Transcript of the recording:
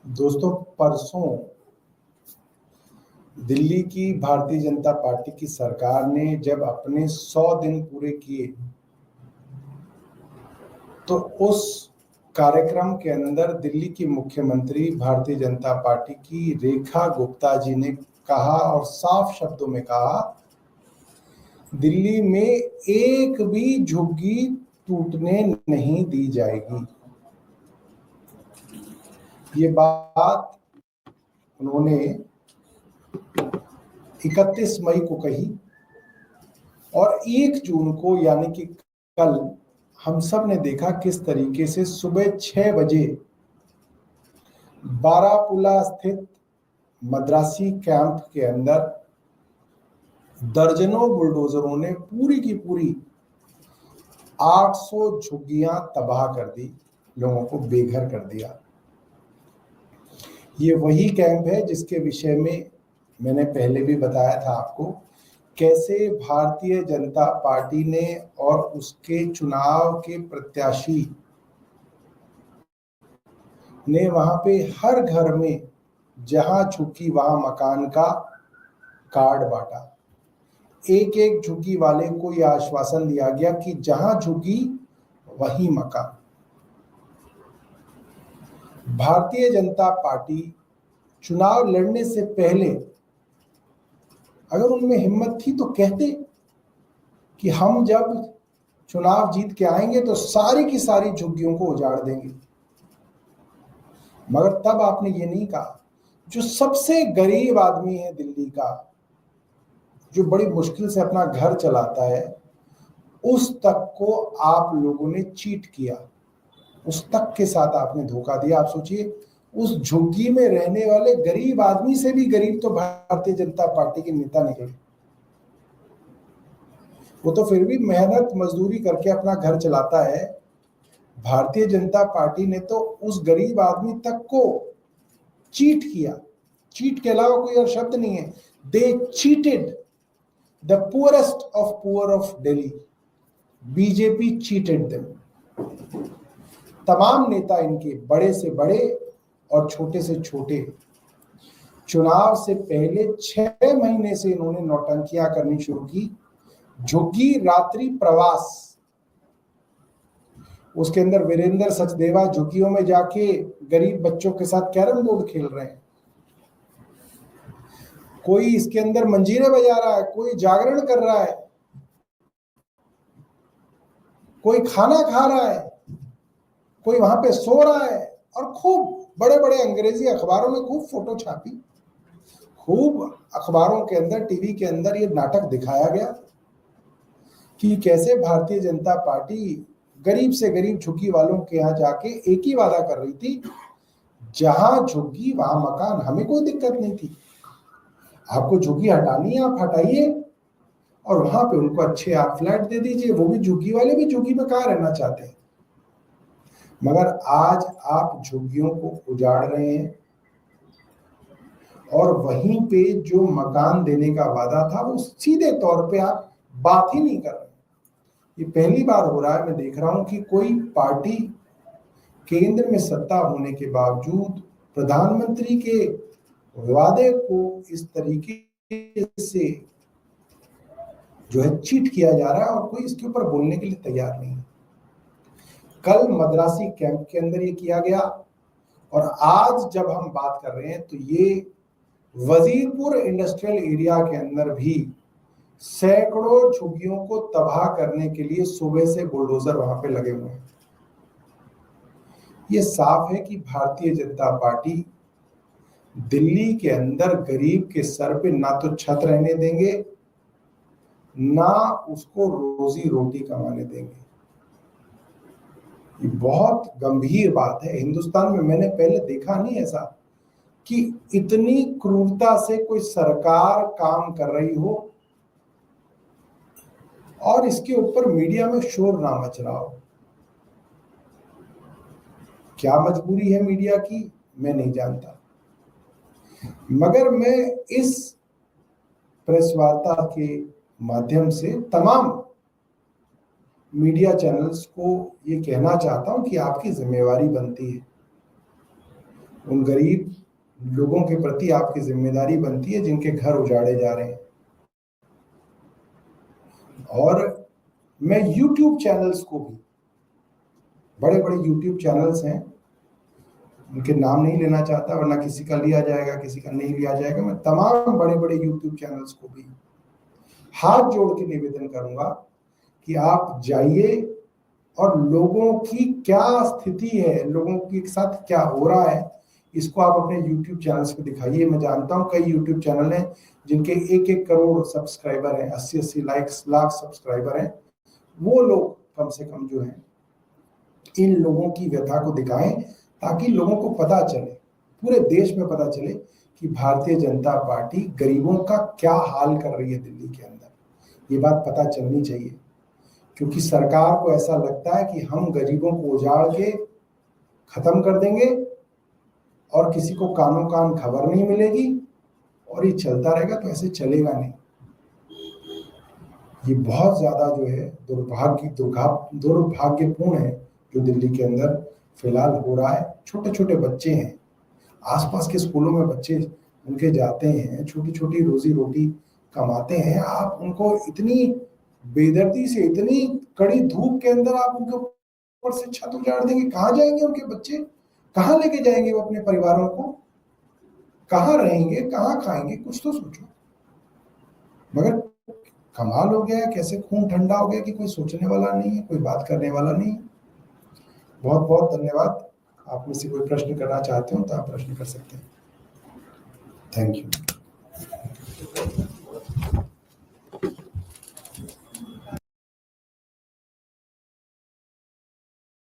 दोस्तों, परसों दिल्ली की भारतीय जनता पार्टी की सरकार ने जब अपने 100 दिन पूरे किए तो उस कार्यक्रम के अंदर दिल्ली की मुख्यमंत्री भारतीय जनता पार्टी की रेखा गुप्ता जी ने कहा और साफ शब्दों में कहा, दिल्ली में एक भी झुग्गी टूटने नहीं दी जाएगी। ये बात उन्होंने 31 मई को कही और 1 जून को यानी कि कल हम सब ने देखा किस तरीके से सुबह 6 बजे बारापुला स्थित मद्रासी कैंप के अंदर दर्जनों बुलडोजरों ने पूरी की पूरी 800 झुग्गियां तबाह कर दी, लोगों को बेघर कर दिया। ये वही कैंप है जिसके विषय में मैंने पहले भी बताया था आपको, कैसे भारतीय जनता पार्टी ने और उसके चुनाव के प्रत्याशी ने वहां पे हर घर में जहां झुग्गी वहां मकान का कार्ड बांटा। एक एक झुग्गी वाले को यह आश्वासन दिया गया कि जहां झुग्गी वहीं मकान। भारतीय जनता पार्टी चुनाव लड़ने से पहले अगर उनमें हिम्मत थी तो कहते कि हम जब चुनाव जीत के आएंगे तो सारी की सारी झुग्गियों को उजाड़ देंगे, मगर तब आपने ये नहीं कहा। जो सबसे गरीब आदमी है दिल्ली का, जो बड़ी मुश्किल से अपना घर चलाता है, उस तक को आप लोगों ने चीट किया, उस तक के साथ आपने धोखा दिया। आप सोचिए, उस झुग्गी में रहने वाले गरीब आदमी से भी गरीब तो भारतीय जनता पार्टी के नेता निकले। वो तो फिर भी मेहनत मजदूरी करके अपना घर चलाता है। भारतीय जनता पार्टी ने तो उस गरीब आदमी तक को चीट किया। चीट के अलावा कोई और शब्द नहीं है। They cheated the poorest of poor of Delhi. BJP cheated them. तमाम नेता इनके, बड़े से बड़े और छोटे से छोटे, चुनाव से पहले 6 महीने से इन्होंने नौटंकियां करनी शुरू की। झुग्गी रात्रि प्रवास, उसके अंदर वीरेंद्र सचदेवा झुग्गियों में जाके गरीब बच्चों के साथ कैरम बोर्ड खेल रहे हैं। कोई इसके अंदर मंजीरे बजा रहा है, कोई जागरण कर रहा है, कोई खाना खा रहा है, कोई वहां पे सो रहा है। और खूब बड़े बड़े अंग्रेजी अखबारों में खूब फोटो छापी, खूब अखबारों के अंदर, टीवी के अंदर ये नाटक दिखाया गया कि कैसे भारतीय जनता पार्टी गरीब से गरीब झुग्गी वालों के यहाँ जाके एक ही वादा कर रही थी, जहां झुग्गी वहां मकान। हमें कोई दिक्कत नहीं थी, आपको झुग्गी हटानी है आप हटाइए और वहां पे उनको अच्छे आप फ्लैट दे दीजिए। वो भी झुग्गी वाले भी झुग्गी में कहाँ रहना चाहते हैं। मगर आज आप झुग्गियों को उजाड़ रहे हैं और वहीं पे जो मकान देने का वादा था वो सीधे तौर पे आप बात ही नहीं कर रहे। ये पहली बार हो रहा है, मैं देख रहा हूं कि कोई पार्टी केंद्र में सत्ता होने के बावजूद प्रधानमंत्री के वादे को इस तरीके से जो है चीट किया जा रहा है और कोई इसके ऊपर बोलने के लिए तैयार नहीं है। कल मद्रासी कैंप के अंदर ये किया गया और आज जब हम बात कर रहे हैं तो ये वजीरपुर इंडस्ट्रियल एरिया के अंदर भी सैकड़ों झुग्गियों को तबाह करने के लिए सुबह से बुलडोजर वहां पे लगे हुए हैं। ये साफ है कि भारतीय जनता पार्टी दिल्ली के अंदर गरीब के सर पे ना तो छत रहने देंगे, ना उसको रोजी रोटी कमाने देंगे। ये बहुत गंभीर बात है। हिंदुस्तान में मैंने पहले देखा नहीं ऐसा कि इतनी क्रूरता से कोई सरकार काम कर रही हो और इसके ऊपर मीडिया में शोर ना मच रहा हो। क्या मजबूरी है मीडिया की, मैं नहीं जानता, मगर मैं इस प्रेस वार्ता के माध्यम से तमाम मीडिया चैनल्स को ये कहना चाहता हूं कि आपकी जिम्मेवारी बनती है, उन गरीब लोगों के प्रति आपकी जिम्मेदारी बनती है जिनके घर उजाड़े जा रहे हैं। और मैं YouTube चैनल्स को भी, बड़े बड़े YouTube चैनल्स हैं, उनके नाम नहीं लेना चाहता वरना किसी का लिया जाएगा किसी का नहीं लिया जाएगा, मैं तमाम बड़े बड़े YouTube चैनल्स को भी हाथ जोड़ के निवेदन करूंगा कि आप जाइए और लोगों की क्या स्थिति है, लोगों के साथ क्या हो रहा है, इसको आप अपने YouTube चैनल्स पे दिखाइए। मैं जानता हूं कई YouTube चैनल हैं जिनके 1-1 करोड़ सब्सक्राइबर हैं, 80-80 लाख सब्सक्राइबर हैं। वो लोग कम से कम जो है इन लोगों की व्यथा को दिखाएं ताकि लोगों को पता चले, पूरे देश में पता चले कि भारतीय जनता पार्टी गरीबों का क्या हाल कर रही है दिल्ली के अंदर। ये बात पता चलनी चाहिए, क्योंकि सरकार को ऐसा लगता है कि हम गरीबों को उजाड़ के खत्म कर देंगे और किसी को कानों कान खबर नहीं मिलेगी और ये चलता रहेगा, तो ऐसे चलेगा नहीं। ये बहुत ज्यादा जो है दुर्भाग्यपूर्ण है जो दिल्ली के अंदर फिलहाल हो रहा है। छोटे छोटे बच्चे हैं, आसपास के स्कूलों में बच्चे उनके जाते हैं, छोटी छोटी रोजी रोटी कमाते हैं, आप उनको इतनी बेदर्दी से, इतनी कड़ी धूप के अंदर आप उनके ऊपर से छत उजाड़ देंगे। कहाँ जाएंगे उनके बच्चे, कहाँ लेके जाएंगे वो अपने परिवारों को, कहाँ रहेंगे, कहाँ खाएंगे, कुछ तो सोचो। मगर कमाल हो गया है, कैसे खून ठंडा हो गया कि कोई सोचने वाला नहीं है, कोई बात करने वाला नहीं है। बहुत बहुत धन्यवाद। आप में से कोई प्रश्न करना चाहते हो तो आप प्रश्न कर सकते हैं। Thank you.